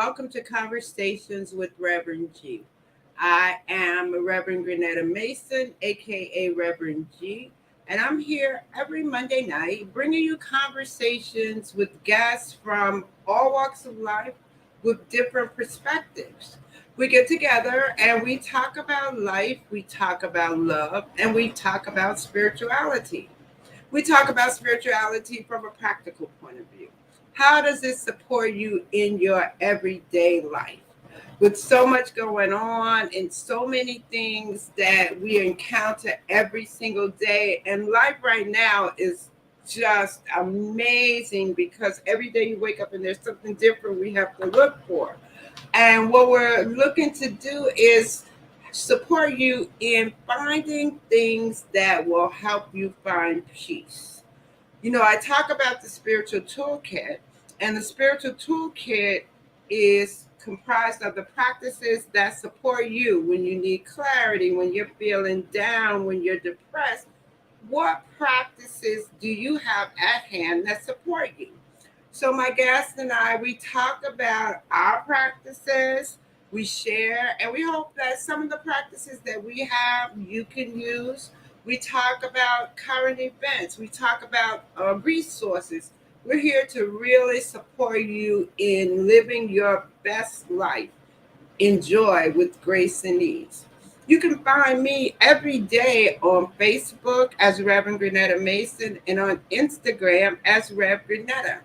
welcome to Conversations with Reverend G. I am Reverend Grenetta Mason, aka Reverend G, and I'm here every Monday night bringing you conversations with guests from all walks of life with different perspectives. We get together and we talk about life, we talk about love, and we talk about spirituality. We talk about spirituality from a practical point of view. How does it support you in your everyday life? With so much going on and so many things that we encounter every single day, and life right now is just amazing because every day you wake up and there's something different we have to look for. And what we're looking to do is support you in finding things that will help you find peace. I talk about the spiritual toolkit, and the spiritual toolkit is comprised of the practices that support you when you need clarity, when you're feeling down, when you're depressed. What practices do you have at hand that support you? So, my guest and I, we talk about our practices, we share, and we hope that some of the practices that we have you can use. We talk about current events, we talk about resources. We're here to really support you in living your best life in joy with grace and ease. You can find me every day on Facebook as Reverend Grenetta Mason and on Instagram as Rev Grenetta.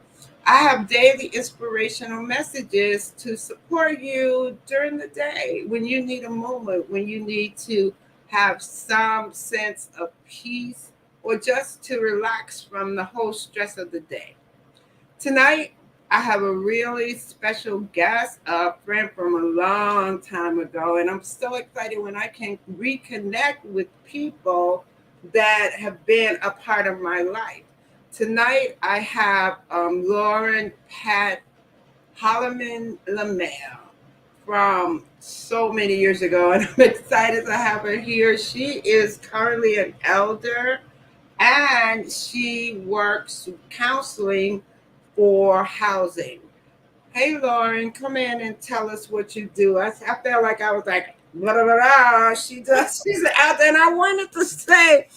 I have daily inspirational messages to support you during the day when you need a moment, when you need to have some sense of peace or just to relax from the whole stress of the day. Tonight, I have a really special guest, a friend from a long time ago, and I'm so excited when I can reconnect with people that have been a part of my life. Tonight, I have Lauren Pat Holloman Lamel from so many years ago, and I'm excited to have her here. She is currently an elder and she works counseling for housing. Hey, Lauren, come in and tell us what you do. I felt like I was like, blah, blah, blah, blah. She's out there, and I wanted to say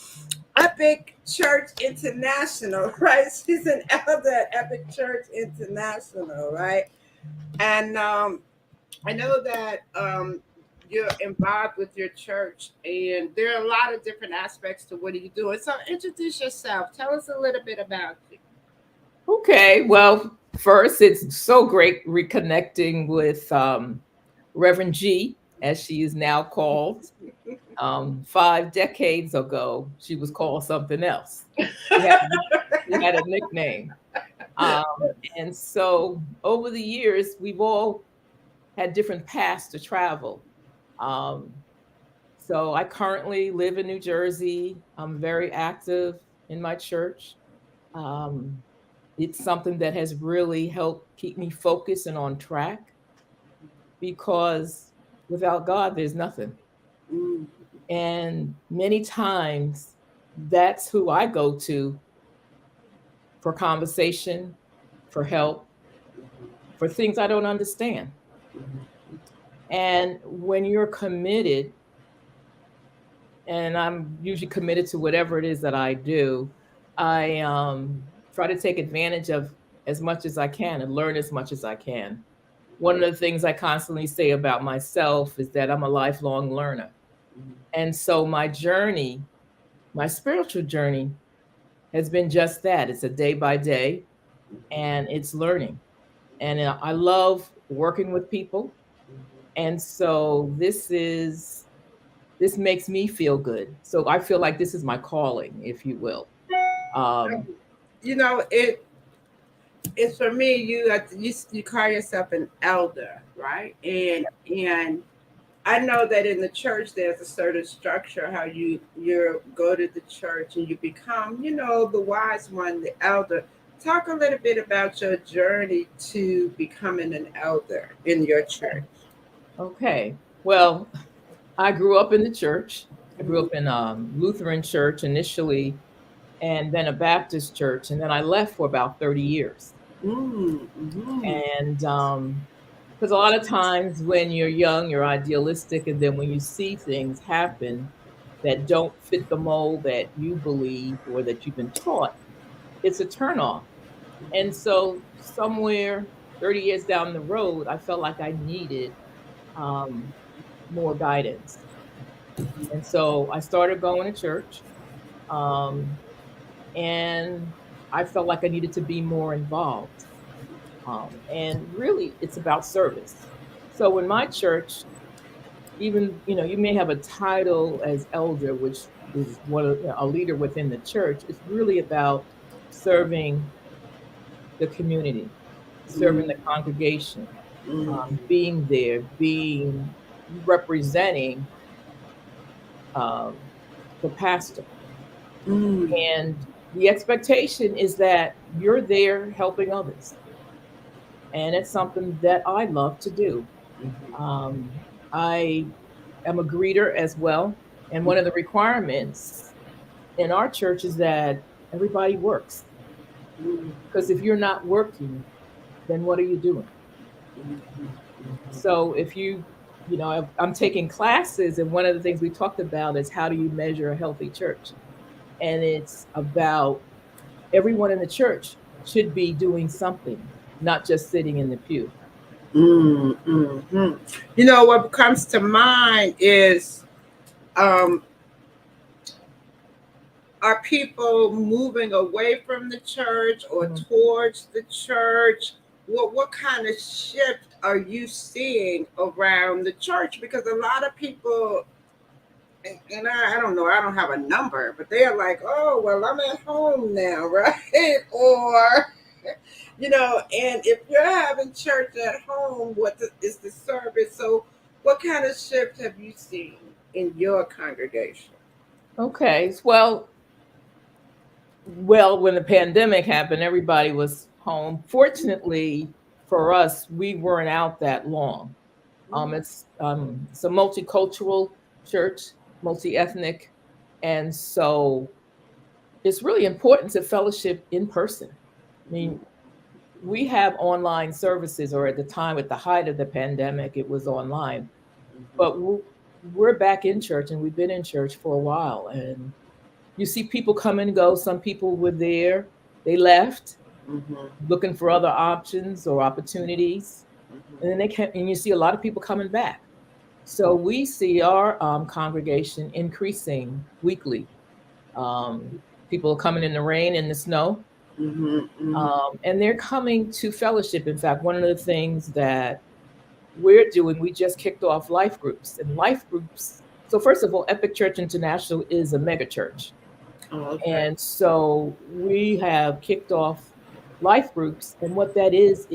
Epic Church International, right? She's an elder at Epic Church International, right? And I know that you're involved with your church, and there are a lot of different aspects to what are you doing. So introduce yourself. Tell us a little bit about you. Okay, well, first, it's so great reconnecting with Reverend G, as she is now called. 5 decades ago, she was called something else. She had, she had a nickname. Um, and so over the years, we've all had different paths to travel. Um, so I currently live in New Jersey. I'm very active in my church. Um, it's something that has really helped keep me focused and on track because without God, there's nothing. Mm, And many times, that's who I go to for conversation, for help, for things I don't understand. And when you're committed, and I'm usually committed to whatever it is that I do, I try to take advantage of as much as I can and learn as much as I can. One of the things I constantly say about myself is that I'm a lifelong learner. And so my journey, my spiritual journey, has been just that. It's a day by day and it's learning. And I love working with people. And so this makes me feel good. So I feel like this is my calling, if you will. Um, You know, it's for me. You call yourself an elder, right? And I know that in the church there's a certain structure how you go to the church and you become, the wise one, the elder. Talk a little bit about your journey to becoming an elder in your church. okay. Well, I grew up in the church. I grew Mhm. up in a Lutheran church initially, and then a Baptist church, and then I left for about 30 years. Mm, mhm, And Because a lot of times when you're young, you're idealistic, and then when you see things happen that don't fit the mold that you believe or that you've been taught, it's a turnoff. And so somewhere 30 years down the road, I felt like I needed um, more guidance. And so I started going to church, um, and I felt like I needed to be more involved. And really, it's about service. So in my church, even you may have a title as elder, which is one of a leader within the church. It's really about serving the community, serving Mm, the congregation, mm, being there, being representing um, the pastor. mm, And the expectation is that you're there helping others. And it's something that I love to do. Um, I am a greeter as well. And one of the requirements in our church is that everybody works. mm, Because if you're not working, then what are you doing? So if I'm taking classes, and one of the things we talked about is how do you measure a healthy church? And it's about everyone in the church should be doing something, not just sitting in the pew. mm, mm, mm. What comes to mind is, um, are people moving away from the church or Mhm. towards the church? What kind of shift are you seeing around the church? Because a lot of people, and I don't know, I don't have a number, but they're like, oh, well, I'm at home now, right? Or, and if you're having church at home, is the service? So, what kind of shift have you seen in your congregation? Okay. Well, when the pandemic happened, everybody was home. Fortunately for us, we weren't out that long. It's a multicultural church, multi-ethnic, and so it's really important to fellowship in person. I mean, we have online services, or at the time, at the height of the pandemic, it was online. But we're back in church, and we've been in church for a while. And you see people come and go. Some people were there, they left Mm-hmm. looking for other options or opportunities, and then they came, and you see a lot of people coming back. So we see our congregation increasing weekly. Um, People are coming in the rain and the snow, Mm-hmm. Mm-hmm. and they're coming to fellowship. In fact, one of the things that we're doing, we just kicked off life groups. And life groups, so first of all, Epic Church International is a mega church. Oh, okay. And so we have kicked off life groups. And what that is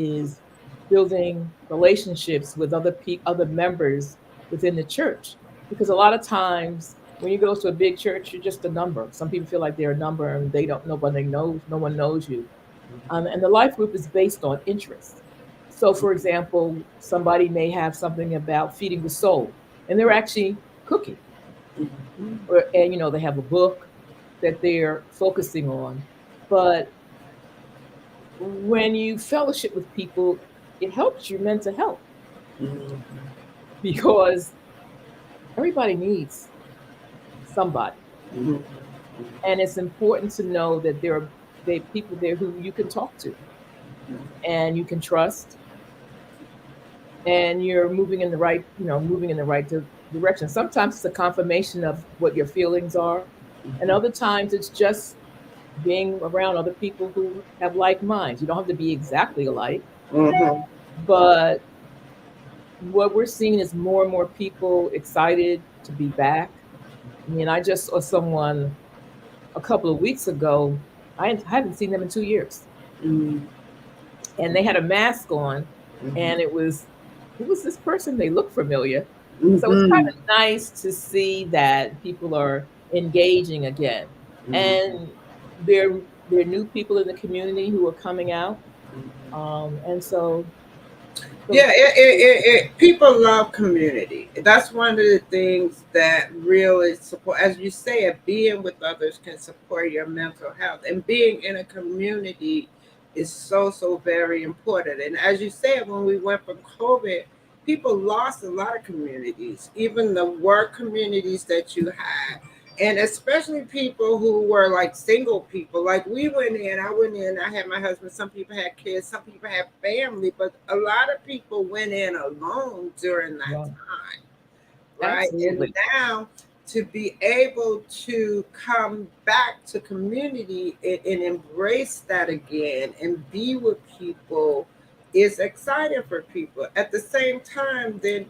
building relationships with other members within the church. Because a lot of times when you go to a big church, you're just a number. Some people feel like they're a number and no one knows you. And the life group is based on interest. So, for example, somebody may have something about feeding the soul, and they're actually cooking, Mm-hmm. and they have a book that they're focusing on. But when you fellowship with people, it helps your mental health Mm-hmm. because everybody needs somebody, Mm-hmm. and it's important to know that there are people there who you can talk to and you can trust, and you're moving in the right direction. Sometimes it's a confirmation of what your feelings are, and other times it's just being around other people who have like minds. You don't have to be exactly alike, Mm-hmm. but what we're seeing is more and more people excited to be back. I mean, I just saw someone a couple of weeks ago. I hadn't seen them in 2 years, Mm-hmm. and they had a mask on, and it was this person. They looked familiar, so it's kind Mm-hmm. of nice to see that people are engaging again, and there there are new people in the community who are coming out, and so Yeah, people love community. That's one of the things that really support, as you say, being with others can support your mental health, and being in a community is so, so very important. And as you said, when we went from COVID, people lost a lot of communities, even the work communities that you had. And especially people who were like single people. Like I went in, I had my husband, some people had kids, some people had family, but a lot of people went in alone during that Wow. time, right? And Absolutely. now to be able to come back to community and embrace that again and be with people is exciting for people. At the same time, then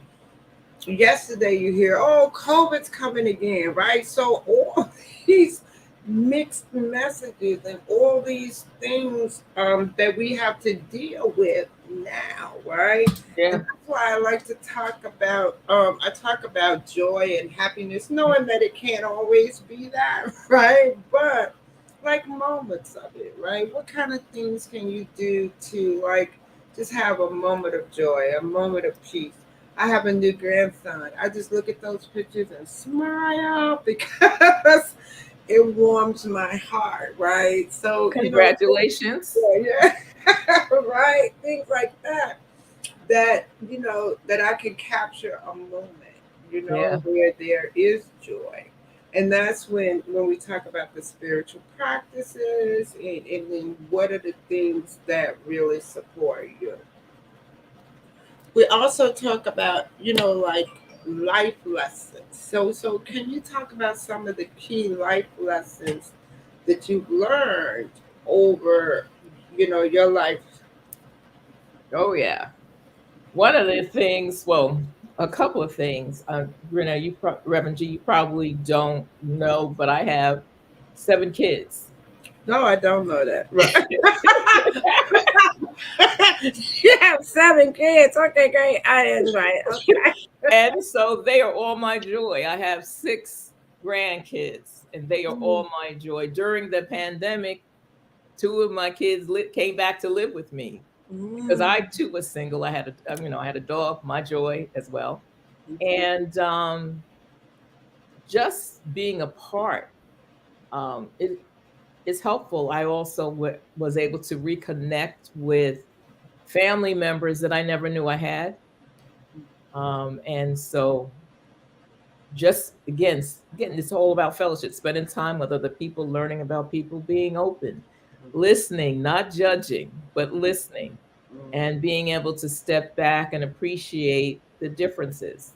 yesterday you hear, oh, COVID's coming again, right? So all these mixed messages and all these things that we have to deal with now, right? And Yeah. that's why I like to talk about I talk about joy and happiness, knowing that it can't always be that, right? But like moments of it, right? What kind of things can you do to like just have a moment of joy, a moment of peace? I have a new grandson. I just look at those pictures and smile because it warms my heart, right? So, Congratulations. yeah, right? Things like that, that I can capture a moment, Yeah. where there is joy. And that's when we talk about the spiritual practices and then what are the things that really support you. We also talk about, like life lessons. So can you talk about some of the key life lessons that you've learned over, your life? Oh, yeah. One of the things, well, a couple of things, Renee, Reverend G, you probably don't know, but I have 7 kids. No, I don't know that. Right. You have 7 kids. Okay, great. I didn't right. Okay. And so they are all my joy. I have 6 grandkids, and they are all my joy. During the pandemic, 2 of my kids came back to live with me because Mm. I too was single. I had a dog, my joy as well, Mhm. and just being a part, it is helpful. I also was able to reconnect with family members that I never knew I had, and so just again, it's all about fellowship, spending time with other people, learning about people, being open, listening, not judging, but listening, and being able to step back and appreciate the differences.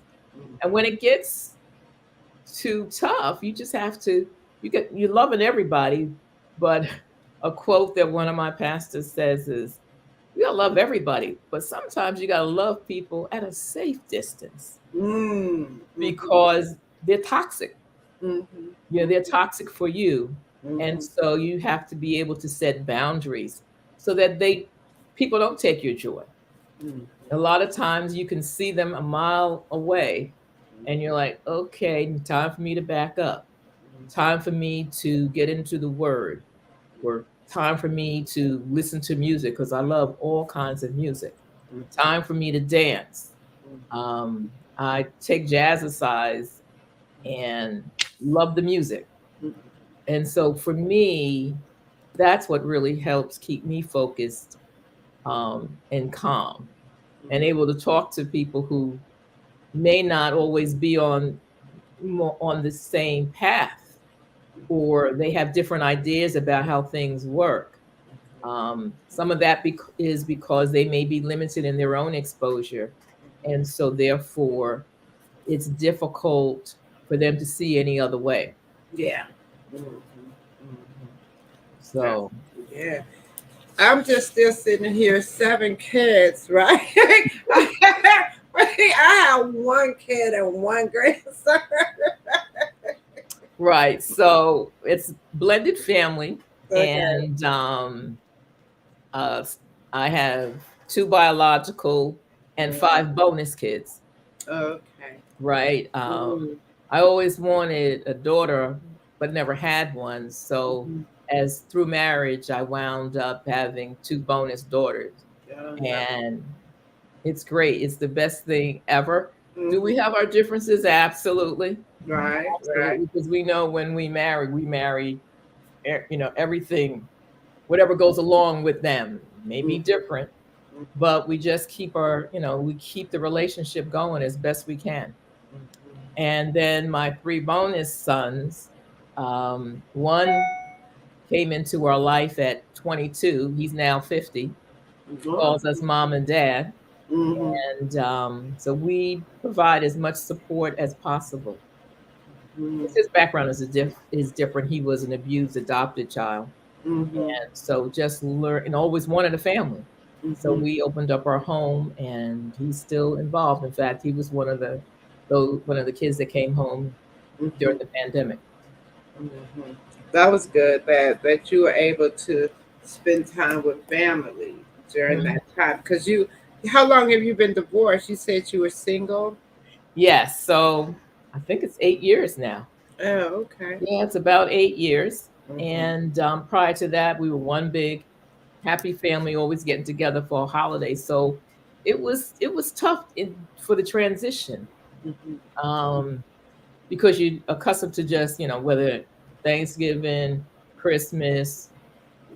And when it gets too tough, you just have to, you're loving everybody. But a quote that one of my pastors says is, you gotta love everybody, but sometimes you gotta love people at a safe distance Mm. Mhm. because they're toxic. Mhm. They're toxic for you. And Mhm. so you have to be able to set boundaries so that people don't take your joy. Mhm. A lot of times you can see them a mile away and you're like, okay, time for me to back up. Time for me to get into the word, or time for me to listen to music because I love all kinds of music. Time for me to dance. Um, I take jazzercise and love the music. And so for me, that's what really helps keep me focused, and calm, and able to talk to people who may not always be on the same path, or they have different ideas about how things work. Some of that is because they may be limited in their own exposure, and so therefore it's difficult for them to see any other way. Yeah. Mhm. Mhm. So Yeah. I'm just still sitting here, 7 kids, right? I have 1 kid and 1 grandson. right, so it's blended family, Okay. and uh, I have 2 biological and 5 bonus kids. Okay. Right. Mm-hmm. I always wanted a daughter, but never had one. So, as through marriage, I wound up having 2 bonus daughters, and it's great. It's the best thing ever. Do we Mm-hmm. have our differences? Absolutely, Right. absolutely. Because we know when we marry, everything. whatever goes along with them. May be Mhm. different, but we just keep we keep the relationship going as best we can. And then my three bonus sons, one came into our life at 22. He's now 50, calls us mom and dad. Mhm. And so we provide as much support as possible. Mhm. 'Cause his background is different. He was an abused adopted child. Mhm. And so just learn and always wanted a family. So Mhm. we opened up our home and he's still involved. In fact, he was one of the kids that came home during Mhm. the pandemic. Mhm. That was good that you were able to spend time with family during Mhm. that time. Because how long have you been divorced? You said you were single. Yes. So I think it's 8 years now. Oh, okay. Yeah, it's about 8 years. Mhm. And prior to that, we were one big happy family, always getting together for a holiday. So it was tough for the transition, Mhm. um, because you're accustomed to just whether Thanksgiving, Christmas,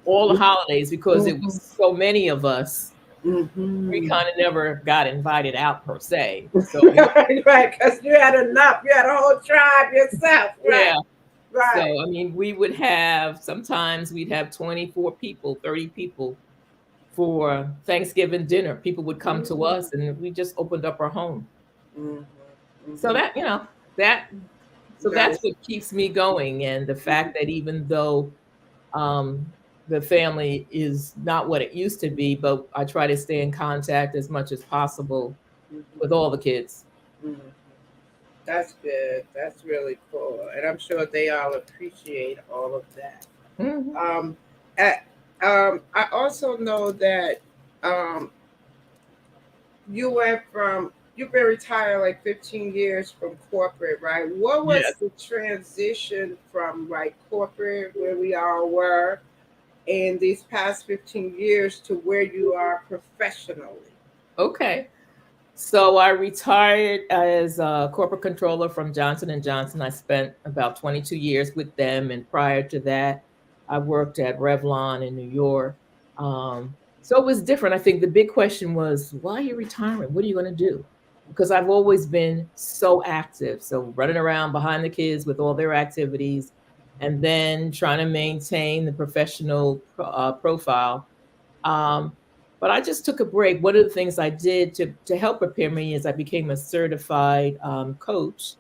all the holidays. Because it Mhm. was so many of us, we Mhm. kind of never got invited out per se. So Right, right. Because you had enough. You had a whole tribe yourself. Right, yeah. So, right. I mean, we would have sometimes we'd have 24 people, 30 people for Thanksgiving dinner. People would come to Mhm. us and we just opened up our home. Mhm. So Mhm. that so That that's is. what keeps me going. And the fact that even though um the family is not what it used to be, but I try to stay in contact as much as possible with Mhm. all the kids. Mhm. That's good. That's really cool, and I'm sure they all appreciate all of that. Mhm. Um, at, I also know that um, you've been retired like 15 years from corporate, right? What was Yes. the transition from like corporate, where we all were, in these past 15 years to where you are professionally? Okay. So I retired as a corporate controller from Johnson and Johnson. I spent about 22 years with them, and prior to that, I worked at Revlon in New York. So it was different. I think the big question was, why are you retiring? What are you going to do? Because I've always been so active, so running around behind the kids with all their activities, and then trying to maintain the professional profile. um, but I just took a break. One of the things I did to help prepare me is I became a certified coach.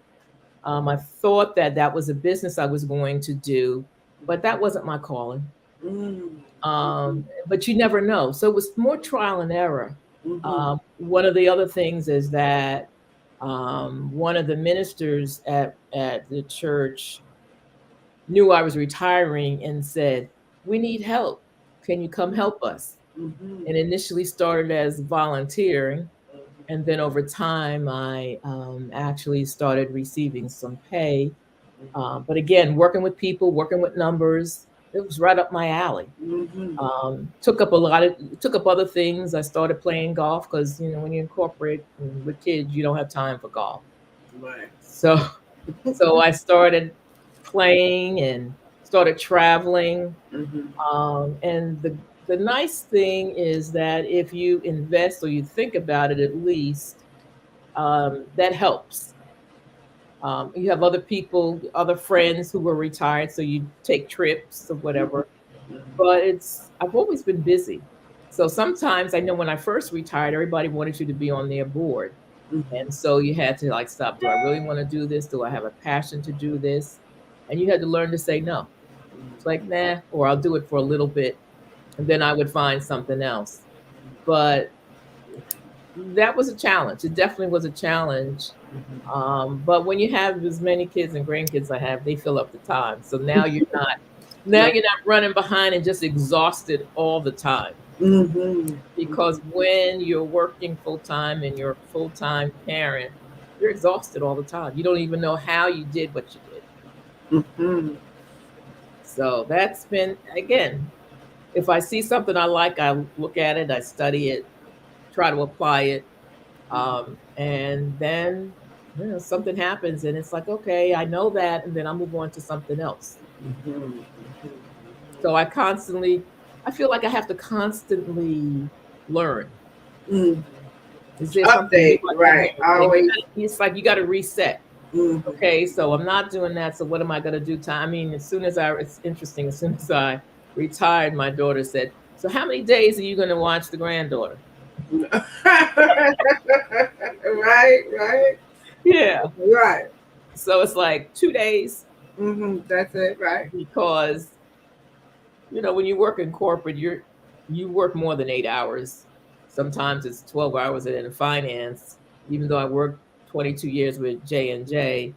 I thought that that was a business I was going to do, but that wasn't my calling. Mm-hmm. But you never know. So it was more trial and error. Mm-hmm. One of the other things is that one of the ministers at the church knew I was retiring and said, "We need help. Can you come help us?" Mm-hmm. And initially started as volunteering. And then over time, I actually started receiving some pay. But again, working with people, working with numbers, it was right up my alley. Mm-hmm. Took up other things. I started playing golf because when you incorporate with kids, you don't have time for golf. Right. So so I started playing and started traveling. Mm-hmm. And the nice thing is that if you invest or you think about it, at least that helps. You have other people, other friends who were retired, so you take trips or Mm-hmm. whatever. But I've always been busy. So sometimes I know when I first retired, everybody wanted you to be on their board. Mm-hmm. And so you had to like stop. Do I really want to do this? Do I have a passion to do this? And you had to learn to say no. It's like, nah, or I'll do it for a little bit and then I would find something else. But that was a challenge. It definitely was a challenge. But when you have as many kids and grandkids I have, they fill up the time. So now Right. you're not running behind and just exhausted all the time. Mm-hmm. Because when you're working full time and you're a full time parent, you're exhausted all the time. You don't even know how you did what you did. Mm-hmm. So that's been again, if I see something I like, I look at it, I study it, try to apply it. And then something happens and it's like, okay, I know that, and then I move on to something else. Mm-hmm. So I constantly I feel like I have to constantly learn. Mm. Is there something new Update, I can right? learn? And Always. it's like you got to reset. Mm-hmm. Okay, so I'm not doing that. So what am I going to do? I mean, it's interesting. As soon as I retired, my daughter said, "So how many days are you going to watch the granddaughter?" Right, right, Yeah. right. So it's like 2 days Mm-hmm. That's it, right? because when you work in corporate, you work more than 8 hours. Sometimes it's 12 hours in finance. Even though I worked 22 years with J&J,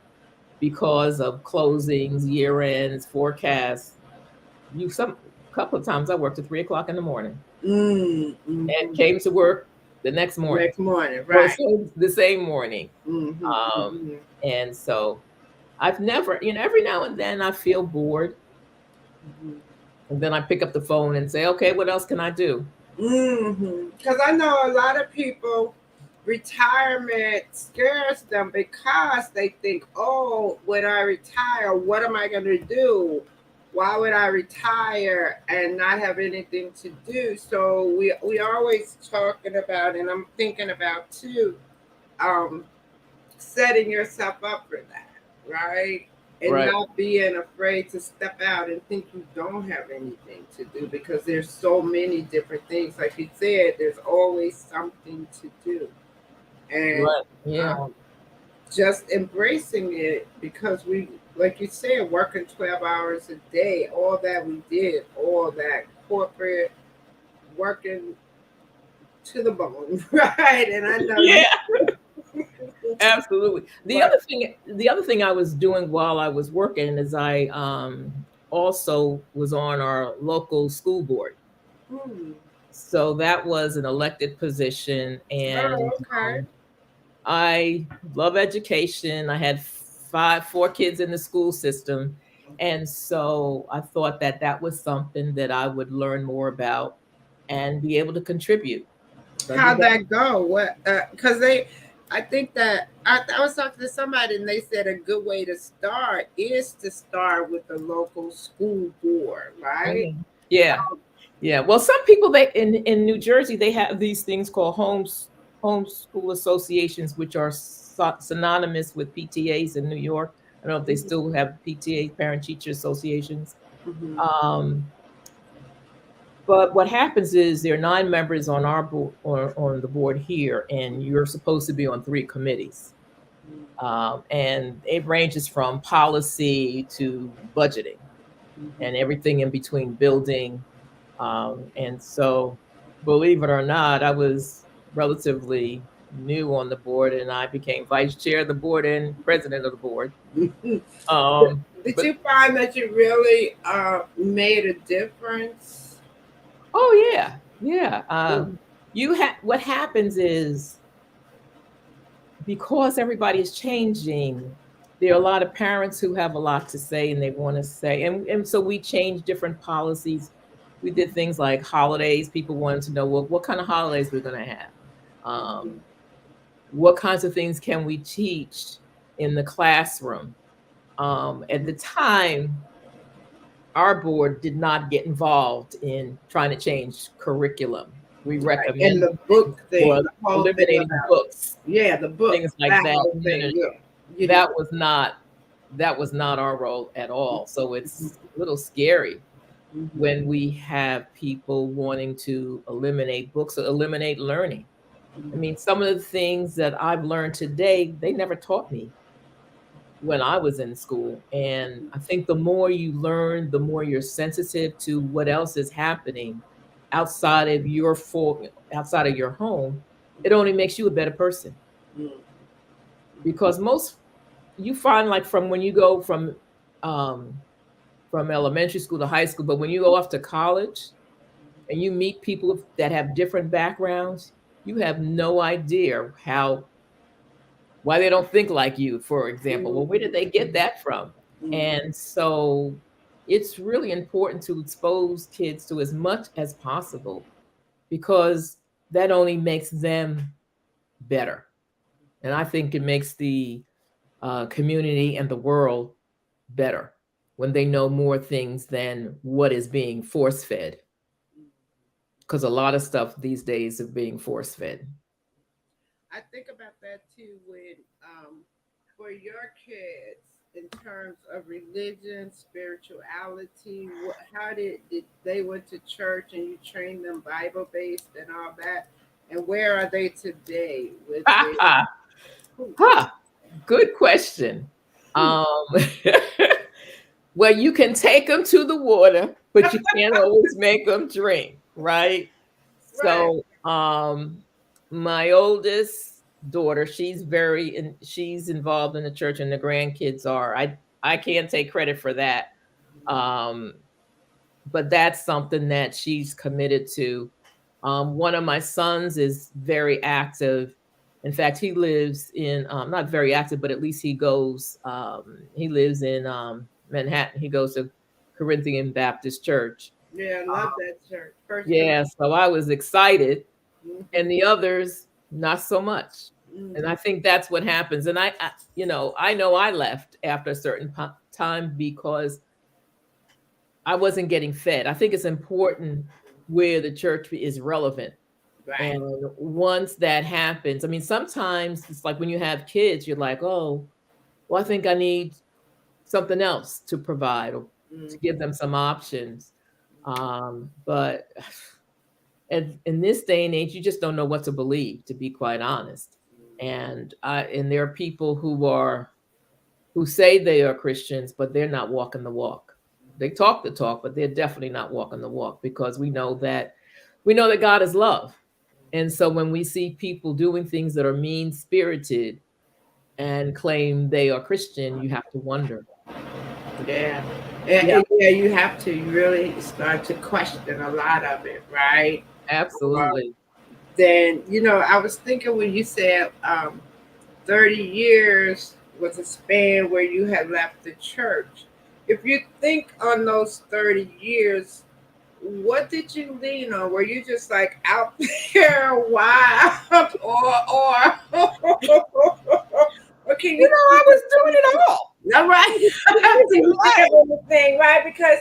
because of closings, year ends, forecasts, you some couple of times I worked at 3 o'clock in the morning and Mm-hmm. came to work the next morning Next morning, or right? the same morning. Mm-hmm. Um, Mm-hmm. and so I've never, every now and then I feel bored. And then I pick up the phone and say, okay, what else can I do? Because I know a lot of people, retirement scares them because they think, oh, when I retire, what am I going to do? Why would I retire and not have anything to do? So we always talking about, and I'm thinking about too, um, setting yourself up for that, right? And Right. not being afraid to step out and think you don't have anything to do because there's so many different things. Like you said, there's always something to do. And Right. Yeah. um, just embracing it because we, like you said, working 12 hours a day, all that we did, all that corporate working to the bone, right? And I know you, Yeah. Absolutely. The but other thing, the other thing I was doing while I was working is I also was on our local school board. hmm. So that was an elected position, and Oh, okay. I love education. I had four kids in the school system, and so I thought that that was something that I would learn more about and be able to contribute. So I did How'd that. that go? What? Because I think that I was talking to somebody and they said a good way to start is to start with the local school board, right? Mhm. Yeah. Yeah. Well, some people they in New Jersey they have these things called homeschool associations, which are synonymous with PTAs in New York. I don't know if they still have PTA, parent teacher associations. Mm-hmm. Um, but what happens is there are 9 members on our board or on the board here, and you're supposed to be on 3 committees. And it ranges from policy to budgeting Mm-hmm. and everything in between, building. And so, believe it or not, I was relatively new on the board, and I became vice chair of the board and president of the board. Mm-hmm. Did But you find that you really made a difference? oh yeah, yeah. Mm-hmm. What happens is because everybody is changing, there are a lot of parents who have a lot to say and they want to say, and so we change different policies. We did things like holidays. People wanted to know, well, what kind of holidays we're going to have. What kinds of things can we teach in the classroom? At the time, our board did not get involved in trying to change curriculum. We Right. And recommended the book things thing, for the whole thing eliminating about, books, yeah, the book, things like that that. whole No, no, thing, no. yeah. You did. That was not that was not our role at all. So Mm-hmm. it's a little scary Mm-hmm. when we have people wanting to eliminate books or eliminate learning. I mean, some of the things that I've learned today, they never taught me when I was in school. And I think the more you learn, the more you're sensitive to what else is happening outside of outside of your home. It only makes you a better person Mm-hmm. because most you find like from when you go um, from elementary school to high school, but when you go off to college and you meet people that have different backgrounds, you have no idea why they don't think like you, for example. Well, where did they get that from? Mm-hmm. And so it's really important to expose kids to as much as possible because that only makes them better. And I think it makes the community and the world better when they know more things than what is being force fed. because a lot of stuff these days is being force fed. I think about that too when for your kids in terms of religion, spirituality, how did they went to church and you trained them Bible based and all that, and where are they today with Ha their ha ha. Good question. Um, well, you can take them to the water, but you can't always make them drink, right? right? So, my oldest daughter, she's involved in the church, and the grandkids are. I can't take credit for that. Um, but that's something that she's committed to. One of my sons is very active. In fact, he lives in not very active, but at least he goes. He lives in Manhattan. He goes to Corinthian Baptist Church. Yeah, I love that church. First Yeah, so I was excited, and Corinthians. the others not so much. And Mm-hmm. I think that's what happens. And I know I left after a certain time because I wasn't getting fed. I think it's important where the church is relevant. Right. And once that happens, I mean, sometimes it's like when you have kids, you're like, oh, well, I think I need something else to provide or to give Mm-hmm. them some options. But in this day and age, you just don't know what to believe, to be quite honest. And there are people who say they are Christians, but they're not walking the walk. They talk the talk, but they're definitely not walking the walk because we know that God is love. And so when we see people doing things that are mean spirited and claim they are Christian, you have to wonder. Yeah. Yeah, Yeah, you have to really start to question a lot of it, right? absolutely. Then, I was thinking when you said 30 years was a span where you had left the church. If you think on those 30 years, what did you lean on? Were you just like out there wild, or can you I think was of doing it anything? all. All right. So you think Right. of anything, right? Because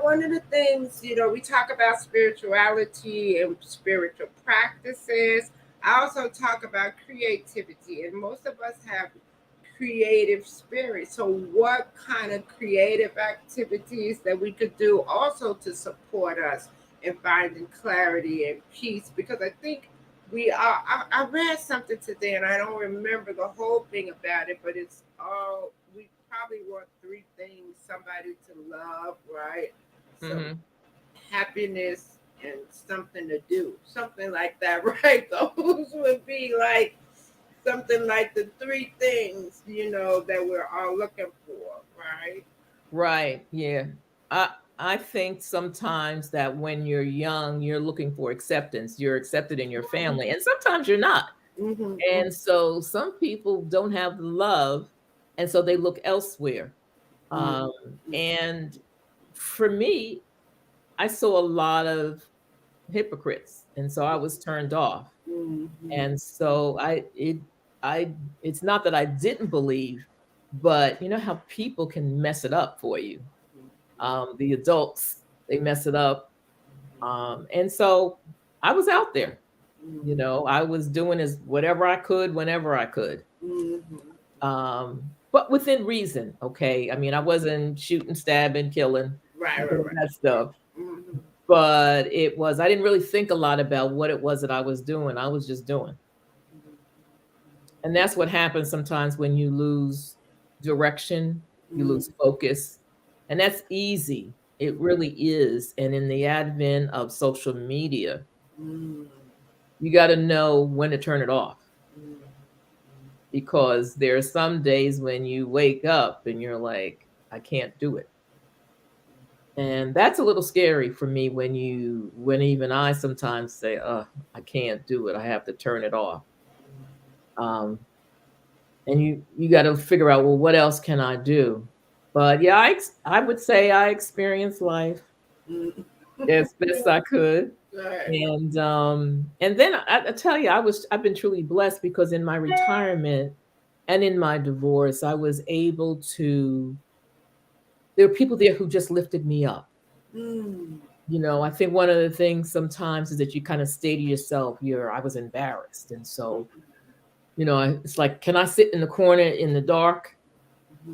one of the things, we talk about spirituality and spiritual practices. I also talk about creativity, and most of us have creative spirit. So, what kind of creative activities that we could do also to support us in finding clarity and peace? Because I think we are. I read something today, and I don't remember the whole thing about it, but it's all we probably want three things: somebody to love, right? Some Hmm. happiness and something to do, something like that, right? Those would be like something like the three things, that we're all looking for, right? Right. Yeah. I I think sometimes that when you're young, you're looking for acceptance. You're accepted in your family, and sometimes you're not. Mm-hmm. And so some people don't have love, and so they look elsewhere. Mm-hmm. Um, and for me, I saw a lot of hypocrites, and so I was turned off. Mm-hmm. And so I it's not that I didn't believe, but you know how people can mess it up for you. The adults, they mess it up. And so I was out there. I was doing as whatever I could whenever I could. Mm-hmm. But within reason, okay. I mean, I wasn't shooting, stabbing, killing, Right, right, doing right. that stuff. Mm-hmm. But I didn't really think a lot about what it was that I was doing. I was just doing. And that's what happens sometimes when you lose direction, you Mm-hmm. lose focus. And that's easy. It really is. And in the advent of social media, Mm-hmm. you got to know when to turn it off because there are some days when you wake up and you're like, I can't do it. And that's a little scary for me when even I sometimes say, I can't do it. I have to turn it off. Um, and you got to figure out, well, what else can I do? But yeah, I would say I experienced life Mm-hmm. as best I could. Right. And then I tell you, I've been truly blessed because in my retirement and in my divorce, I was able to there were people there who just lifted me up. Mm-hmm. I think one of the things sometimes is that you kind of say to yourself, I was embarrassed. And so, it's like, can I sit in the corner in the dark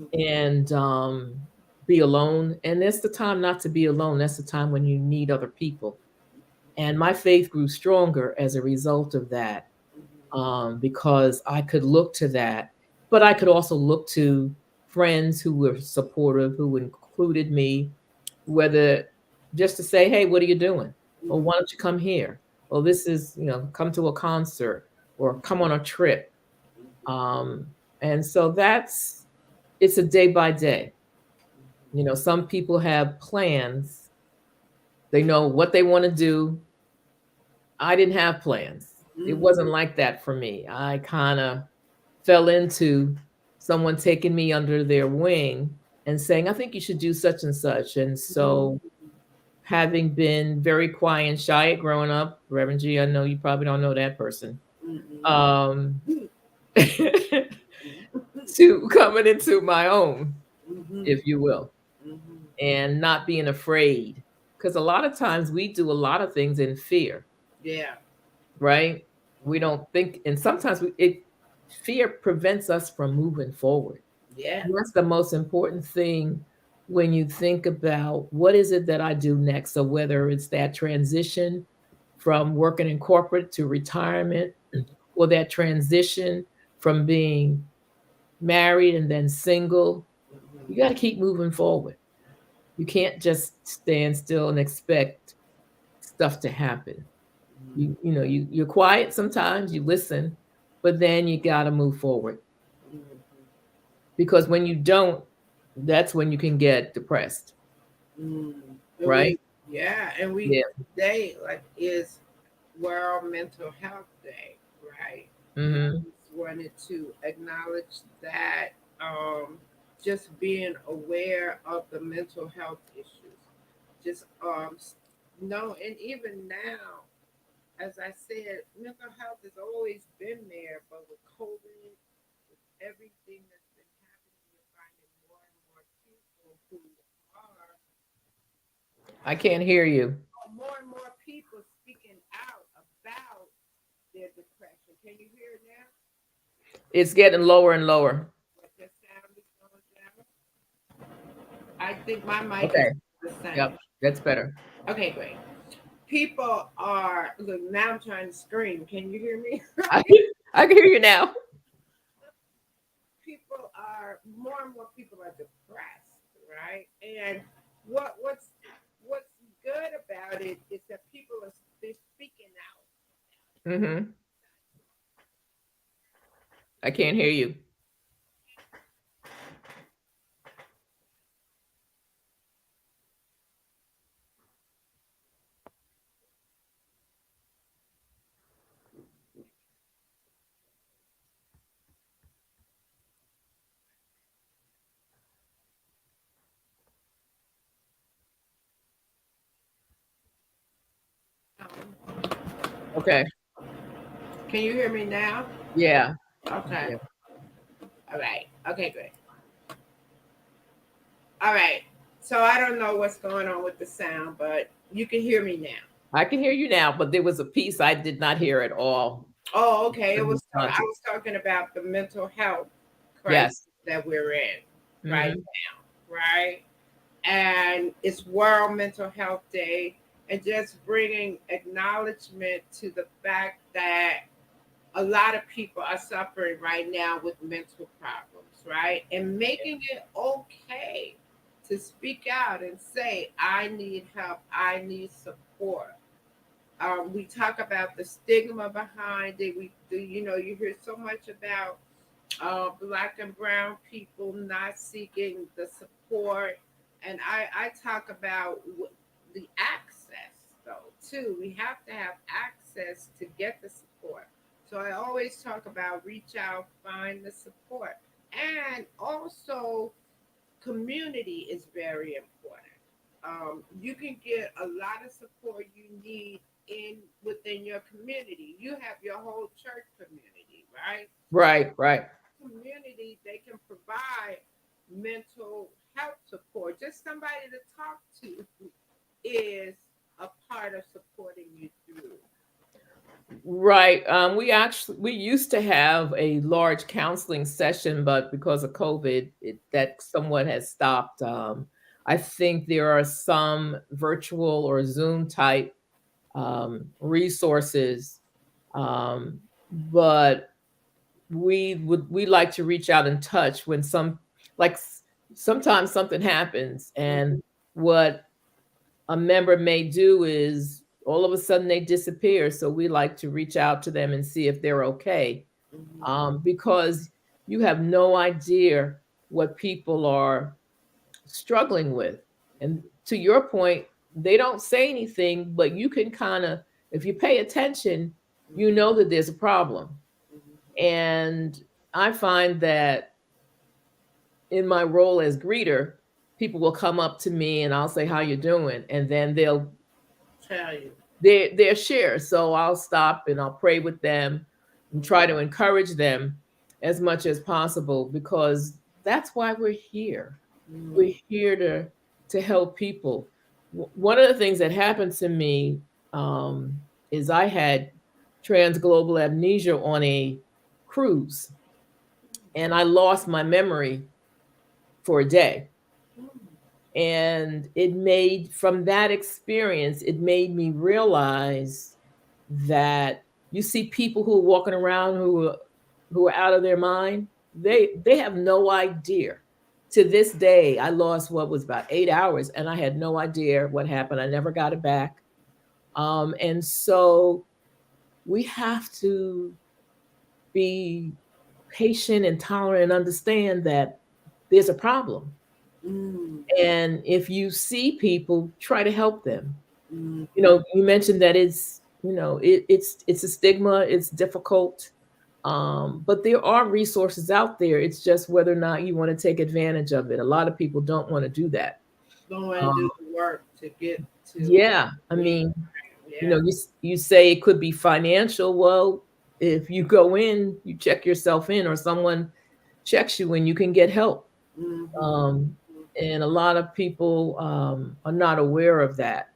Mhm. and be alone? And that's the time not to be alone. That's the time when you need other people. And my faith grew stronger as a result of that, because I could look to that, but I could also look to friends who were supportive, who included me, whether just to say, hey, what are you doing? Or Mhm. why don't you come here? Or this is, come to a concert or come on a trip. Um, and so it's a day by day. Some people have plans, they know what they want to do. I didn't have plans. It Mhm. wasn't like that for me. I kind of fell into someone taking me under their wing and saying, I think you should do such and such. And Mhm. so, having been very quiet and shy growing up, Reverend G, I know you probably don't know that person, Mhm. um, Mhm. to coming into my own, Mhm. if you will, Mhm. and not being afraid. Because a lot of times we do a lot of things in fear, Yeah. right? We don't think, and sometimes fear prevents us from moving forward. Yeah. And that's the most important thing when you think about what is it that I do next. So whether it's that transition from working in corporate to retirement, or that transition from being married and then single, you got to keep moving forward. You can't just stand still and expect stuff to happen. You're quiet sometimes, you listen, but then you got to move forward, Mhm. because when you don't, that's when you can get depressed, Mm. And right? yeah, and Yeah. today like is World Mental Health Day, right? And I Hmm. just wanted to acknowledge that, just being aware of the mental health issues, just no, and even now, as I said, mental health has always been there, but with COVID, with everything that's been happening, we're finding more and more people who are I can't hear you. more and more people speaking out about their depression. Can you hear it now? It's getting lower and lower. What the sound is going down? I think my mic is Okay. the Yep. same. That's better. Okay, great. People are look now. I'm trying to scream. Can you hear me? I, I can hear you now. People are more and more people are depressed, right? And what's good about it is that people are they're speaking out. Hmm. I can't hear you. Okay. Can you hear me now? Yeah. Okay. Yeah. All right. Okay, great. All right. So I don't know what's going on with the sound, but you can hear me now. I can hear you now, but there was a piece I did not hear at all. Oh, okay. Couldn't respond I to. was talking about the mental health crisis Yes. that we're in right Hmm. now, right? And it's World Mental Health Day, and just bringing acknowledgement to the fact that a lot of people are suffering right now with mental problems, right? And making it okay to speak out and say, I need help, I need support. We talk about the stigma behind it. You hear so much about black and brown people not seeking the support, and I talk about the access though too. We have to have access to get the support. So I always talk about reach out, find the support, and also community is very important. You can get a lot of support you need within your community. You have your whole church community, right? Right. Right. Community, they can provide mental health support. Just somebody to talk to is Right. We used to have a large counseling session, but because of COVID, that somewhat has stopped. I think there are some virtual or Zoom type resources, but we like to reach out and touch when sometimes something happens, and what a member may do is all of a sudden they disappear. So we like to reach out to them and see if they're okay, because you have no idea what people are struggling with. And to your point, they don't say anything, but you can kind of, if you pay attention, you know that there's a problem. And I find that in my role as greeter, people will come up to me and I'll say, "How you doing?" And then Tell you. they're share. So I'll stop and I'll pray with them and try to encourage them as much as possible, because that's why we're here. We're here to help people. One of the things that happened to me is I had transglobal amnesia on a cruise, and I lost my memory for a day. And from that experience, it made me realize that you see people who are walking around who are out of their mind. They have no idea. To this day, I lost what was about 8 hours, and I had no idea what happened. I never got it back. And so we have to be patient and tolerant and understand that there's a problem. And if you see people, try to help them. You mentioned that it's a stigma, it's difficult. But there are resources out there. It's just whether or not you want to take advantage of it. A lot of people don't want to do that. Go and Um, do the work to get to. yeah, I Yeah. mean, Yeah. you say it could be financial. Well, if you go in, you check yourself in, or someone checks you, and you can get help. Mm-hmm. Um, and a lot of people are not aware of that.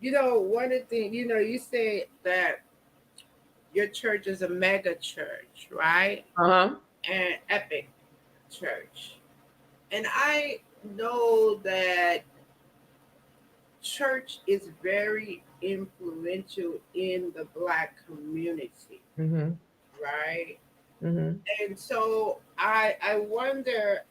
One of the things, you say that your church is a mega church, right? Uh-huh. And epic church. And I know that church is very influential in the Black community, Mm-hmm. right? Mm-hmm. And so I wonder,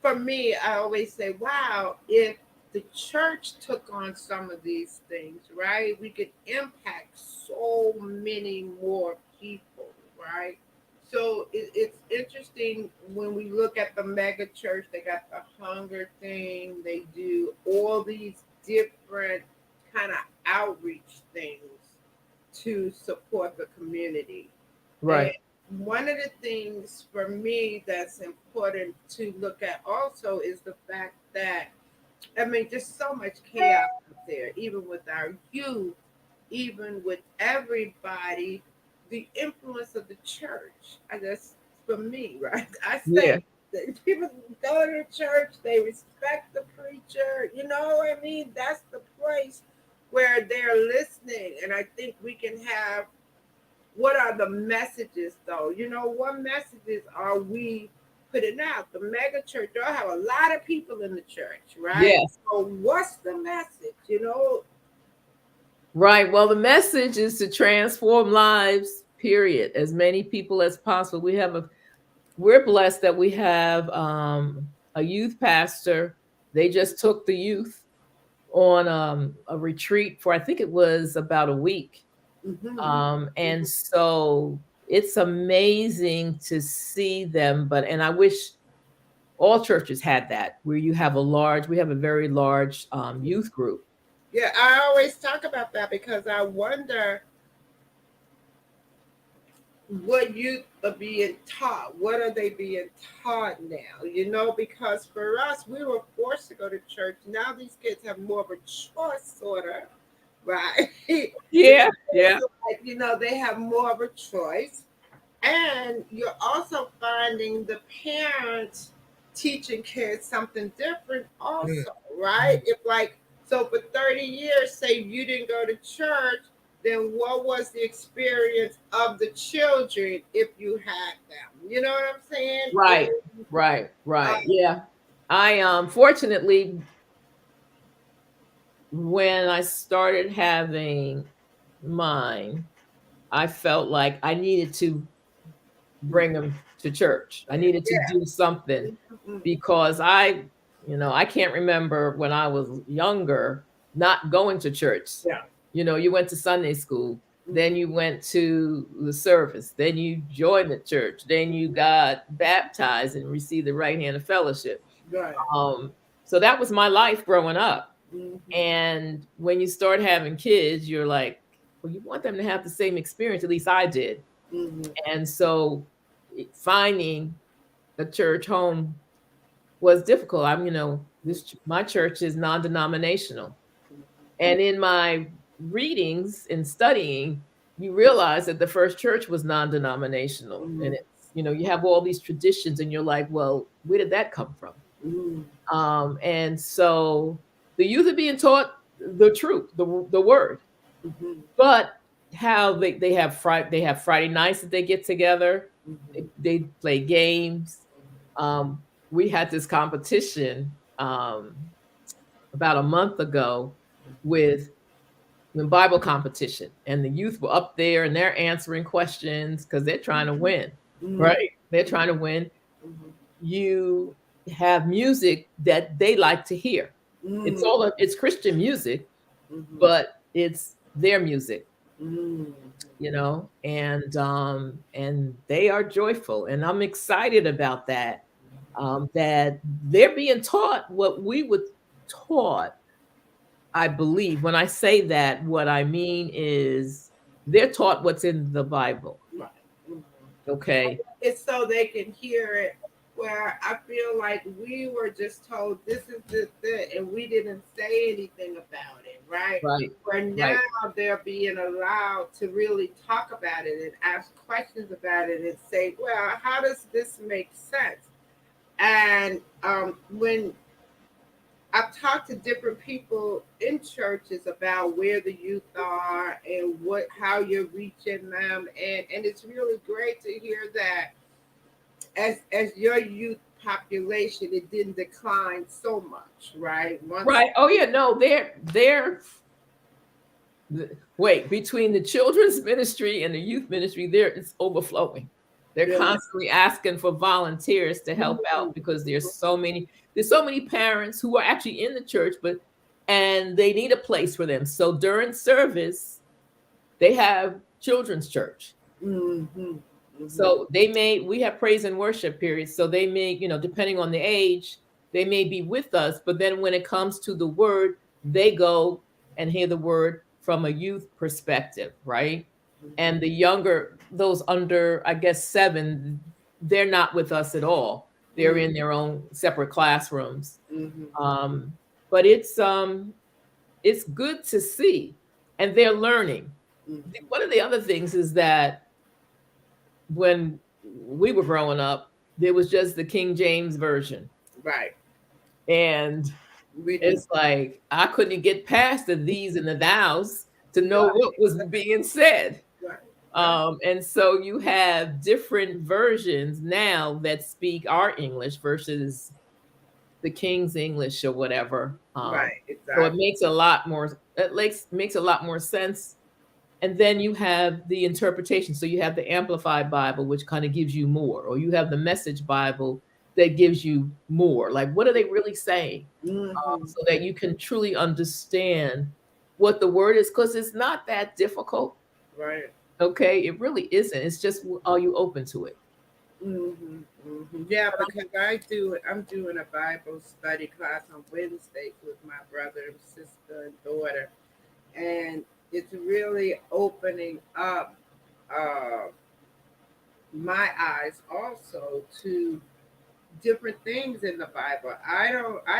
for me, I always say, wow, if the church took on some of these things, right, we could impact so many more people, right? So it's interesting when we look at the mega church, they got the hunger thing, they do all these different kind of outreach things to support the community. And Right. one of the things for me that's important to look at also is the fact that, I mean, just so much chaos out there, even with our youth, even with everybody, the influence of the church. I guess for me, right? I Yeah. say that people go to church, they respect the preacher. You know what I mean? That's the place where they're listening. And I think we can have, what are the messages though? What messages are we putting out? The mega church, they'll have a lot of people in the church, right? Yes. So what's the message? Right. Well, the message is to transform lives, period. As many people as possible. We're blessed that we have a youth pastor. They just took the youth on a retreat for, I think it was about a week. Mm-hmm. And so it's amazing to see them. And I wish all churches had that, where we have a very large youth group. Yeah, I always talk about that because I wonder what youth are being taught. What are they being taught now? Because for us, we were forced to go to church. Now these kids have more of a choice, sort of, right? It's Yeah. Yeah. like, they have more of a choice. And you're also finding the parents teaching kids something different, Mm. also, right? If, like, So for 30 years, say you didn't go to church, then what was the experience of the children if you had them? You know what I'm saying? Right, right, right. Yeah. I fortunately, when I started having mine, I felt like I needed to bring them to church. I needed to Yeah. do something Mhm. because I can't remember when I was younger not going to church. Yeah. You went to Sunday school, then Mhm. you went to the service, then you joined the church, then you got baptized and received the right hand of fellowship. Right. Um, so that was my life growing up. Mhm. And when you start having kids, you're like, well, you want them to have the same experience. At least I did. Mhm. And so finding a church home was difficult. My church is non-denominational. And in my readings and studying, you realize that the first church was non-denominational. And Mhm. you have all these traditions and you're like, well, where did that come from? Mhm. And so the youth are being taught the truth, the word, Mhm. but how they have Friday nights that they get together. They play games. We had this competition about a month ago with when Bible competition, and the youth were up there and they're answering questions because they're trying to win, Mhm. right? They're trying to win. Mhm. You have music that they like to hear. Mhm. It's Christian music, Mhm. but it's their music, Mhm. and they are joyful, and I'm excited about that. That they're being taught what we were taught. I believe when I say that, what I mean is they're taught what's in the Bible. Right. Mhm. Okay. It's so they can hear it. Where I feel like we were just told this is this, and we didn't say anything about it, right? Right. Where Right. now they're being allowed to really talk about it and ask questions about it and say, well, how does this make sense? And when I've talked to different people in churches about where the youth are and what how you're reaching them, and it's really great to hear that as your youth population it didn't decline so much, right? Once Right. Oh yeah. No, wait, between the children's ministry and the youth ministry, there it's overflowing. They're really. constantly asking for volunteers to help out because there's so many parents who are actually in the church, and they need a place for them. So during service, they have children's church. Hmm. Hmm. So we have praise and worship periods. So they may, depending on the age, they may be with us. But then when it comes to the word, they go and hear the word from a youth perspective, right? And the younger, those under, I guess, 7, they're not with us at all. They're in their own separate classrooms. Hmm. Um, but it's good to see, and they're learning. Hmm. One of the other things is that when we were growing up, there was just the King James version. Right. And We didn't. it's like I couldn't get past the these and the thous to know Right. what was being said. Right. Right. And so you have different versions now that speak our English versus the King's English or whatever. Right. So it Exactly. makes a lot more. It makes a lot more sense. And then you have the interpretation. So you have the Amplified Bible, which kind of gives you more, or you have the Message Bible that gives you more. Like, what are they really saying? Hmm. So that you can truly understand what the word is, because it's not that difficult. Right. Okay, it really isn't. It's just, are you open to it? Hmm. Hmm. Yeah, because I'm doing a Bible study class on Wednesdays with my brother and sister and daughter, and it's really opening up uh, my eyes also to different things in the Bible. I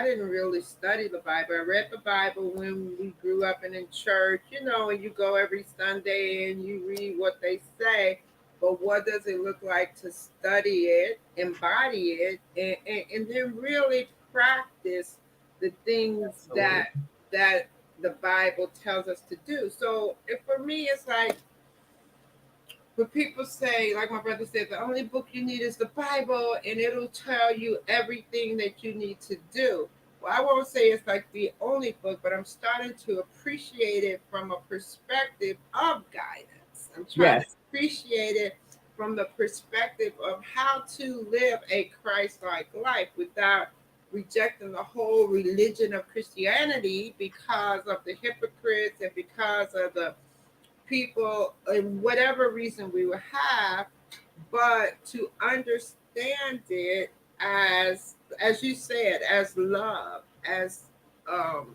didn't really study the Bible. I read the Bible when we grew up and in church, and you go every Sunday and you read what they say. But what does it look like to study it, embody it, and then really practice the things that Absolutely. that the Bible tells us to do. So if for me, it's like when people say, like my brother said, the only book you need is the Bible, and it'll tell you everything that you need to do. Well, I won't say it's like the only book, but I'm starting to appreciate it from a perspective of guidance. I'm trying to Yes. appreciate it from the perspective of how to live a Christ-like life without rejecting the whole religion of Christianity because of the hypocrites and because of the people and whatever reason we would have, but to understand it as you said, as love, as um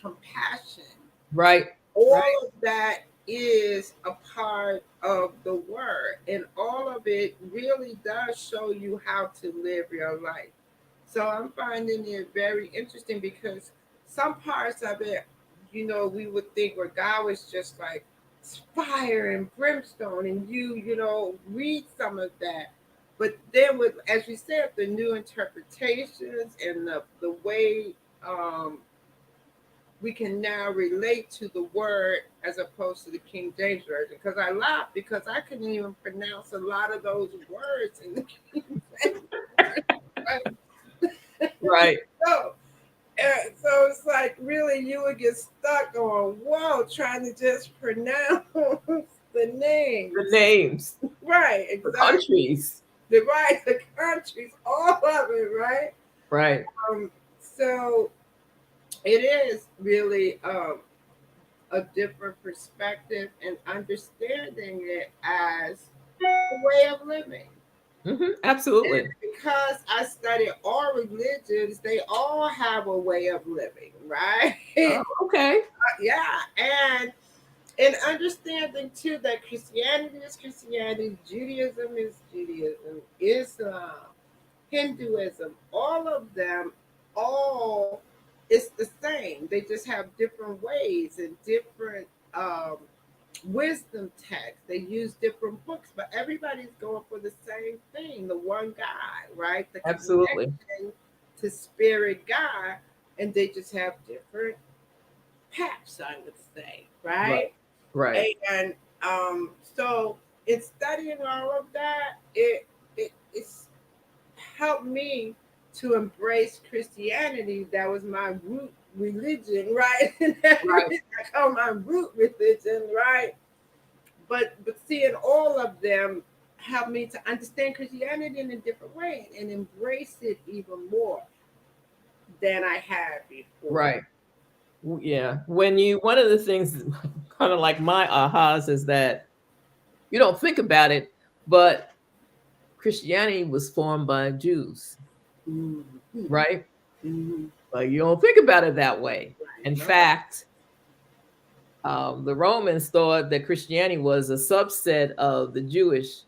compassion. Right. All Right. of that is a part of the word, and all of it really does show you how to live your life. So I'm finding it very interesting because some parts of it, we would think where God was just like fire and brimstone, and read some of that. But then, with as you said, the new interpretations and the way we can now relate to the word as opposed to the King James version. Because I laugh because I couldn't even pronounce a lot of those words in the King James version. Right. So, so it's like really you would get stuck on whoa trying to just pronounce the The names. names, Right, the exactly. countries. The countries, all of it, right? Right. So it is really a different perspective and understanding it as a way of living. And Absolutely. because I study all religions, they all have a way of living, right? Oh, okay. Yeah, and understanding too that Christianity is Christianity, Judaism is Judaism, Islam, Hinduism, all of them, all it's the same. They just have different ways and different wisdom texts. They use different books, but everybody's going for the same thing, the one God, right? The Absolutely. connection to spirit God, and they just have different paths, I would say, Right. right? Right. And so in studying all of that, it's helped me to embrace Christianity. That was my root religion, right? And Right. everything I call my root religion, right? But seeing all of them helped me to understand Christianity in a different way and embrace it even more than I had before. Right. Yeah. One of the things, kind of like my ahas, is that you don't think about it, but Christianity was formed by Jews, Mm-hmm. right? Mm-hmm. But you don't think about it that way. Right. In No. fact, the Romans thought that Christianity was a subset of the Jewish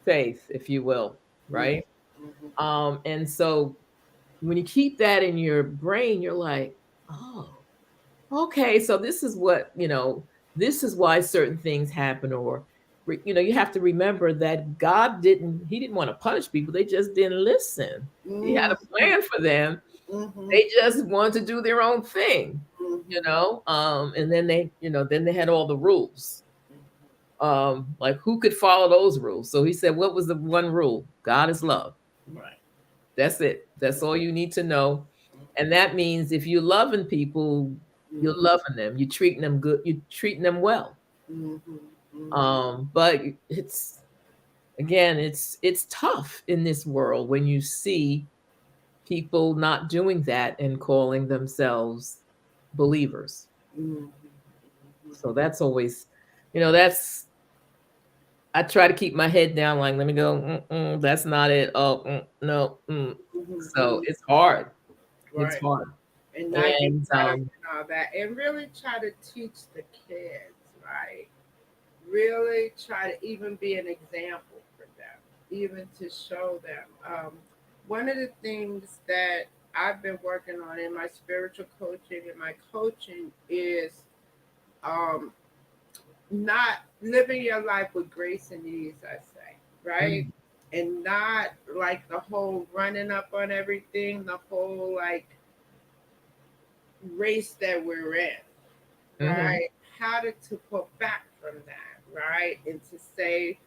faith, if you will, right? Mm-hmm. And so when you keep that in your brain, you're like, oh, okay, so this is what, this is why certain things happen. Or, you have to remember that he didn't want to punish people. They just didn't listen. He had a Mm-hmm. plan for them. Mm-hmm. They just wanted to do their own thing, Mm-hmm. and then they had all the rules. Like who could follow those rules? So he said, what was the one rule? God is love. Right. That's it. That's all you need to know. And that means if you're loving people, you're Mm-hmm. loving them. You're treating them good. You're treating them well. Mm-hmm. Mm-hmm. But it's again, it's tough in this world when you see people not doing that and calling themselves believers. Mm-hmm. So that's always, that's I try to keep my head down. Like, let me go. That's not it. Oh, no. So Mm-hmm. it's hard. It's Right. hard. And not get And caught up in all that. And really try to teach the kids, right? Really try to even be an example for them, even to show them. One of the things that I've been working on in my spiritual coaching and my coaching is um, not living your life with grace and ease, I say, right? mm, And not like the whole running up on everything, the whole like race that we're in, Hmm. right? How to pull back from that, right? And to say,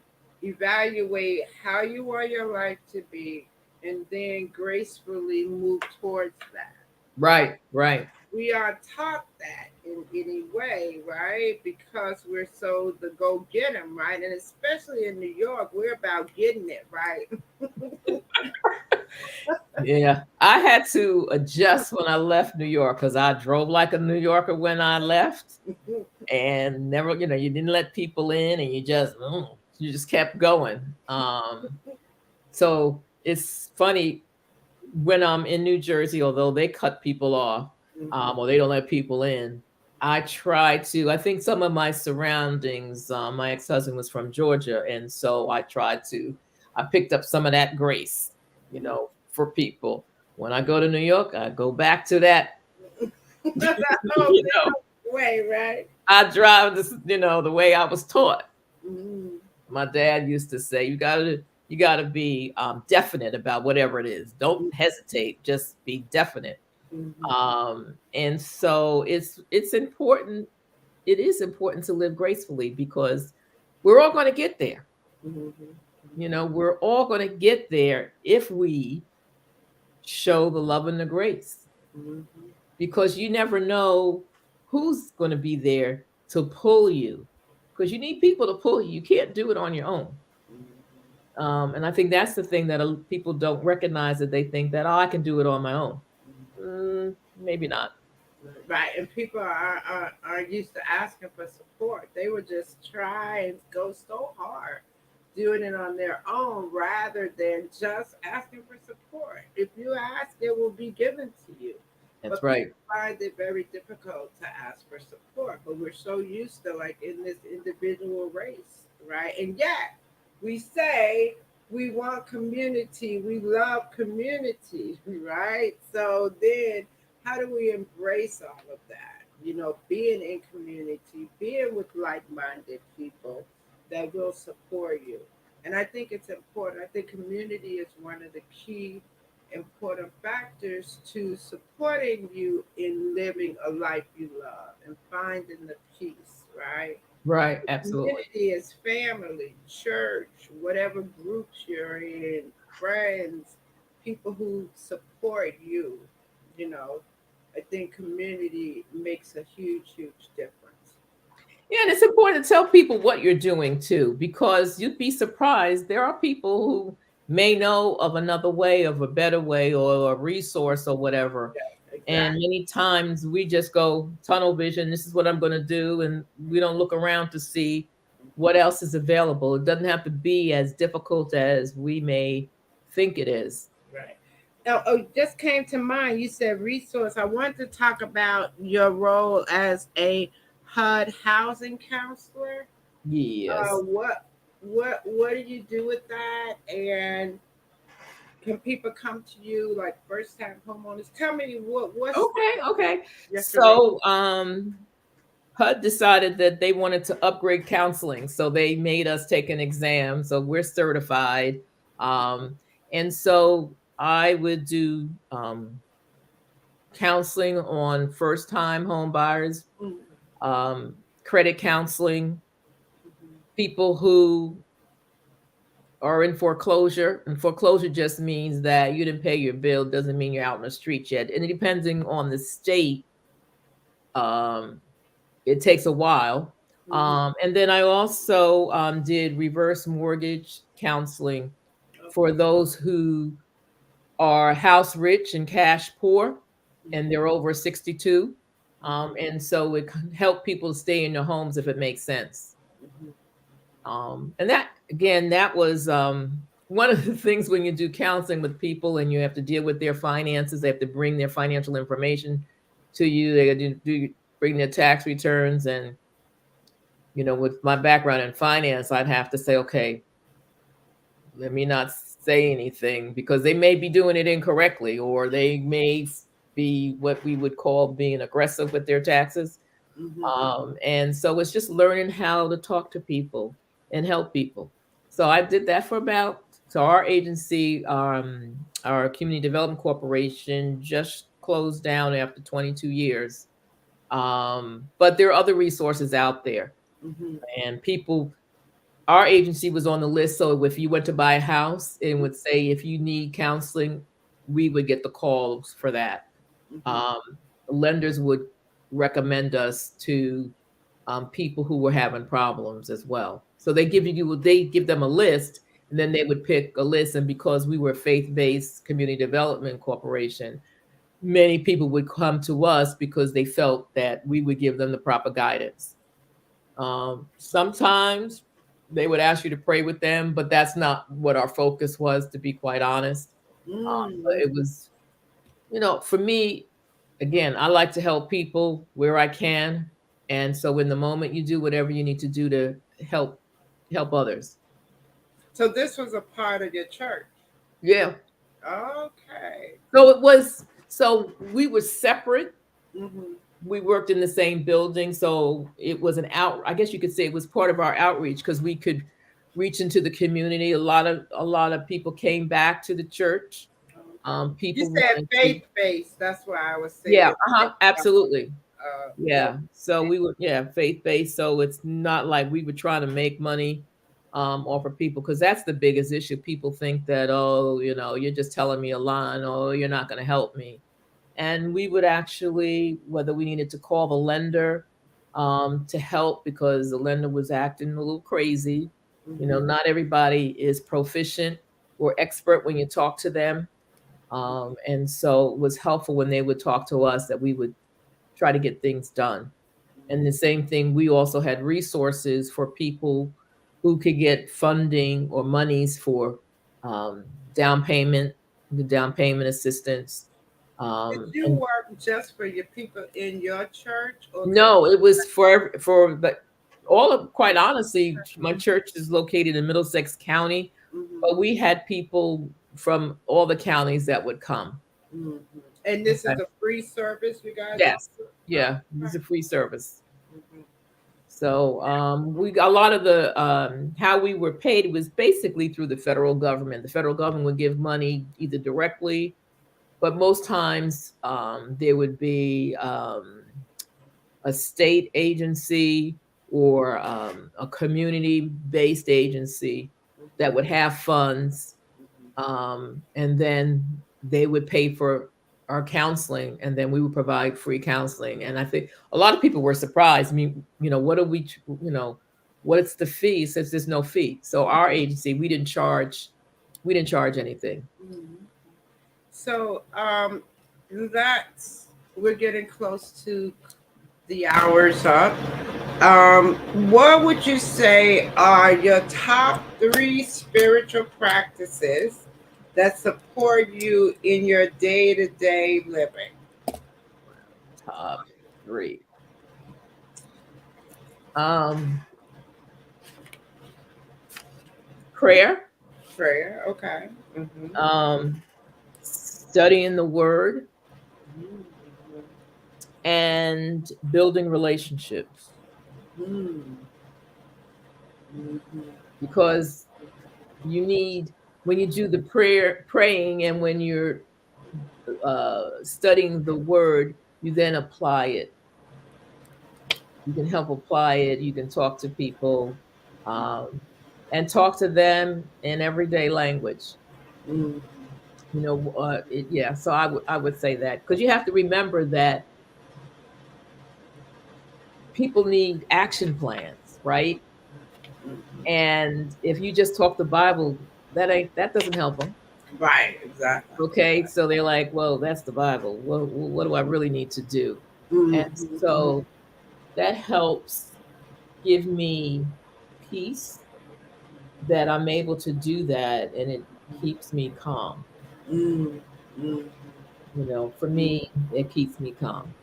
evaluate how you want your life to be, and then gracefully move towards that, right? Right, right. We are taught that in any way, right? Because we're so the go get 'em, right? And especially in New York, we're about getting it, right? Yeah, I had to adjust when I left New York because I drove like a New Yorker when I left, and never, you didn't let people in, and you just kept going. So it's funny when I'm in New Jersey, although they cut people off, or they don't let people in. I try to. I think some of my surroundings. My ex-husband was from Georgia, and so I tried to. I picked up some of that grace, for people. When I go to New York, I go back to that. Oh, you know, way, right? I drive this, the way I was taught. Mm-hmm. My dad used to say, you gotta be definite about whatever it is. Don't hesitate. Just be definite. Mm-hmm. And so it's important. It is important to live gracefully because we're all going to get there. Mm-hmm. We're all going to get there if we show the love and the grace, Mm-hmm. because you never know who's going to be there to pull you, because you need people to pull you. You can't do it on your own. And I think that's the thing that people don't recognize, that they think that, oh, I can do it on my own. Maybe not. Right, and people are used to asking for support. They would just try and go so hard doing it on their own rather than just asking for support. If you ask, it will be given to you. That's But people right. find it very difficult to ask for support. But we're so used to, like, in this individual race, right? And yet we say we want community, we love community, right? So then how do we embrace all of that? Being in community, being with like minded people that will support you. And I think it's important. I think community is one of the key important factors to supporting you in living a life you love and finding the peace, right? Right. Absolutely. Community is family, church, whatever groups you're in, friends, people who support you. You know, I think community makes a huge, huge difference. Yeah, and it's important to tell people what you're doing too, because you'd be surprised. There are people who may know of another way, of a better way, or a resource or whatever. And Exactly. many times we just go tunnel vision. This is what I'm going to do. And we don't look around to see what else is available. It doesn't have to be as difficult as we may think it is. Right. Oh, just came to mind. You said resource. I want to talk about your role as a HUD housing counselor. Yes. What do you do with that? And can people come to you like first time homeowners? Tell me what's Okay. Okay. your career? So, HUD decided that they wanted to upgrade counseling, so they made us take an exam. So we're certified, um, and so I would do counseling on first-time home buyers, Mm-hmm. credit counseling, people who are in foreclosure. And foreclosure just means that you didn't pay your bill; doesn't mean you're out in the street yet. And depending on the state, um, it takes a while. Mm-hmm. And then I also did reverse mortgage counseling for Okay. those who are house rich and cash poor, and they're over 62. Mm-hmm. And so it can help people stay in their homes if it makes sense. Mm-hmm. And that, again, that was one of the things when you do counseling with people and you have to deal with their finances. They have to bring their financial information to you. They bring their tax returns. And with my background in finance, I'd have to say, okay, let me not say anything, because they may be doing it incorrectly, or they may be what we would call being aggressive with their taxes. Mm-hmm. And so it's just learning how to talk to people and help people. So I did that for about, so our agency, our Community Development Corporation, just closed down after 22 years. But there are other resources out there, and people. Our agency was on the list, so if you went to buy a house, it would say if you need counseling, we would get the calls for that. Um, Lenders would recommend us to people who were having problems as well. So they give them a list, and then they would pick a list. And because we were a faith-based community development corporation, many people would come to us because they felt that we would give them the proper guidance. Sometimes they would ask you to pray with them, but that's not what our focus was, to be quite honest. But it was, for me, again, I like to help people where I can. And so in the moment, you do whatever you need to do to help others. So this was a part of your church. Yeah. Okay. So we were separate. Mm-hmm. We worked in the same building, so it was I guess you could say it was part of our outreach, because we could reach into the community. A lot of people came back to the church. People You said faith-based. That's why I was saying. Yeah, absolutely. Yeah. So we were faith-based. So it's not like we were trying to make money off of people, because that's the biggest issue. People think that, oh, you're just telling me a line, or you're not going to help me. And we would actually, whether we needed to call the lender to help because the lender was acting a little crazy. Not everybody is proficient or expert when you talk to them. And so it was helpful when they would talk to us, that we would try to get things done. And the same thing, we also had resources for people who could get funding or monies for down payment, the down payment assistance. Did you work just for your people in your church? Or no, it was for quite honestly, my church is located in Middlesex County, but we had people from all the counties that would come. And this is a free service, you guys? Yes. Yeah, it's a free service. So we got a lot of the how we were paid was basically through the federal government. The federal government would give money either directly, but most times there would be a state agency or a community-based agency that would have funds, and then they would pay for our counseling, and then we would provide free counseling. And I think a lot of people were surprised. I mean, what are we, what's the fee? Since there's no fee. So our agency, we didn't charge anything. So we're getting close to the hours up. What would you say are your top 3 spiritual practices that support you in your day-to-day living? Top 3. Prayer. Okay. Studying the word, and building relationships. Because you need, when you do the praying, and when you're studying the word, you then apply it. You can help apply it. You can talk to people and talk to them in everyday language. So I would say that, because you have to remember that people need action plans, right? And if you just talk the Bible, that doesn't help them. Right, exactly. Okay, so they're like, well, that's the Bible. What do I really need to do? And so that helps give me peace, that I'm able to do that, and it keeps me calm. For me, it keeps me calm.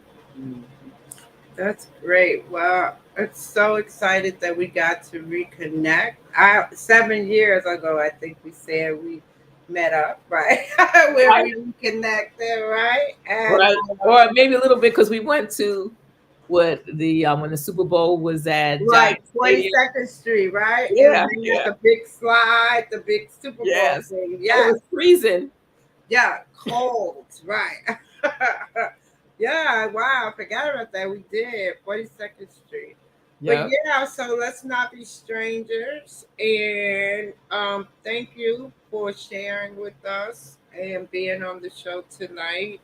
That's great. Well, I'm so excited that we got to reconnect. 7 years ago, I think we said we met up, right? Where we reconnected, right? And, right. Or maybe a little bit, because we went to when the Super Bowl was at 22nd Street, right? Yeah, the big slide, the big Super Bowl thing. Yeah, it was freezing. Yeah, cold, right? Yeah, wow, I forgot about that. We did 42nd Street. But Yep. yeah, so let's not be strangers. And thank you for sharing with us and being on the show tonight.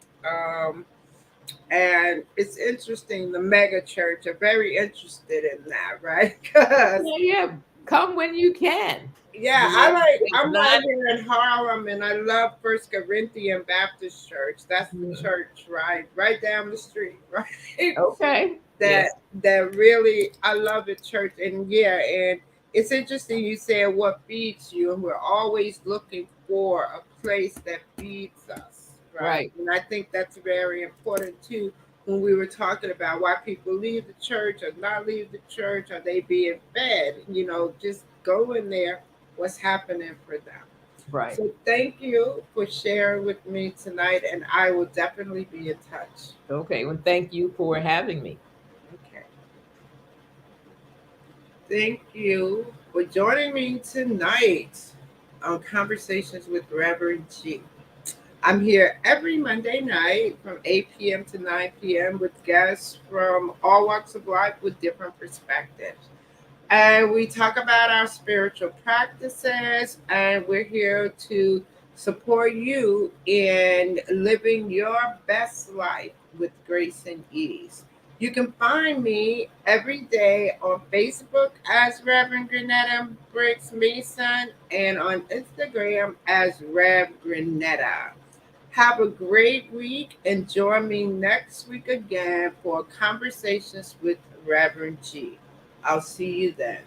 And it's interesting, the mega church are very interested in that, right? Because Yeah, yeah. Come when you can. yeah, You know, it's I'm right not. here in Harlem, and I love First Corinthian Baptist Church. That's the Mhm. church right down the street, right? Okay. that Yes. that really I love the church. And yeah, and it's interesting you said what feeds you, and we're always looking for a place that feeds us, right? Right. And I think that's very important too, when we were talking about why people leave the church or not leave the church. Are they being fed? Just go in there, what's happening for them. Right. So thank you for sharing with me tonight, and I will definitely be in touch. Okay. Well, thank you for having me. Okay. Thank you for joining me tonight on Conversations with Reverend G. I'm here every Monday night from 8 p.m. to 9 p.m. with guests from all walks of life with different perspectives. And we talk about our spiritual practices, and we're here to support you in living your best life with grace and ease. You can find me every day on Facebook as Reverend Grenetta Briggs Mason and on Instagram as Rev Grenetta. Have a great week and join me next week again for Conversations with Reverend G. I'll see you then.